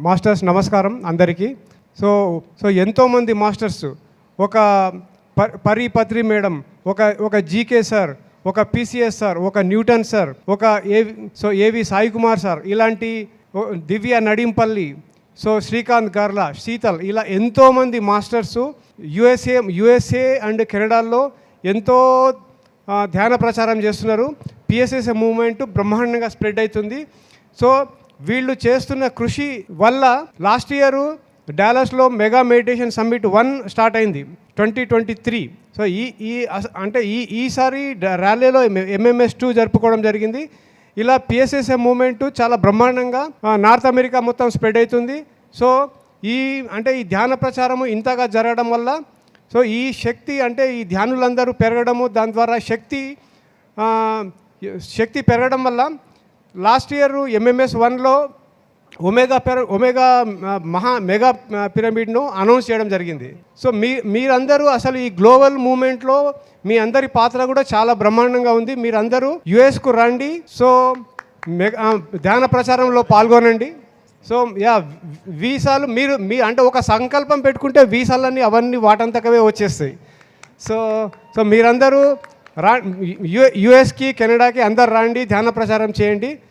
Masters నమస్కారం అందరికీ. So so ఎంతోమంది మాస్టర్స్, ఒక పత్రి మేడం, ఒక జీకే సార్, ఒక పీసీఎస్ సార్, ఒక న్యూటన్ సార్, ఒక ఏవి సాయి కుమార్ సార్, ఇలాంటి దివ్య నడింపల్లి, సో శ్రీకాంత్ గార్లా, శీతల్, ఇలా ఎంతోమంది మాస్టర్సు యుఎస్ఏ అండ్ కెనడాల్లో ఎంతో ధ్యాన ప్రచారం చేస్తున్నారు. పిఎస్ఎస్ఏ మూవ్మెంట్ బ్రహ్మాండంగా స్ప్రెడ్ అవుతుంది. సో వీళ్ళు చేస్తున్న కృషి వల్ల లాస్ట్ ఇయర్ డాలస్లో మెగా మెడిటేషన్ సమ్మిట్ 1 స్టార్ట్ అయింది 2023. సో ఈసారి ర్యాలీలో MMS 2 జరుపుకోవడం జరిగింది. ఇలా పిఎస్ఎస్ఏ మూవ్మెంట్ చాలా బ్రహ్మాండంగా నార్త్ అమెరికా మొత్తం స్ప్రెడ్ అవుతుంది. సో ఈ ధ్యాన ప్రచారము ఇంతగా జరగడం వల్ల, సో ఈ శక్తి ఈ ధ్యానులందరూ పెరగడము, దాని ద్వారా శక్తి పెరగడం వల్ల లాస్ట్ ఇయర్ MMS 1లో ఒమేగా మెగా పిరమిడ్ను అనౌన్స్ చేయడం జరిగింది. సో మీరందరూ అసలు ఈ గ్లోబల్ మూవ్మెంట్లో మీ అందరి పాత్ర కూడా చాలా బ్రహ్మాండంగా ఉంది. మీరందరూ యుఎస్కు రండి, సో ధ్యాన ప్రచారంలో పాల్గొనండి. సో వీసాలు మీరు ఒక సంకల్పం పెట్టుకుంటే వీసాలన్నీ అవన్నీ వాటంతకవే వచ్చేస్తాయి. సో మీరందరూ యుఎస్కి కెనడాకి అందరు రండి, ధ్యాన ప్రచారం చేయండి.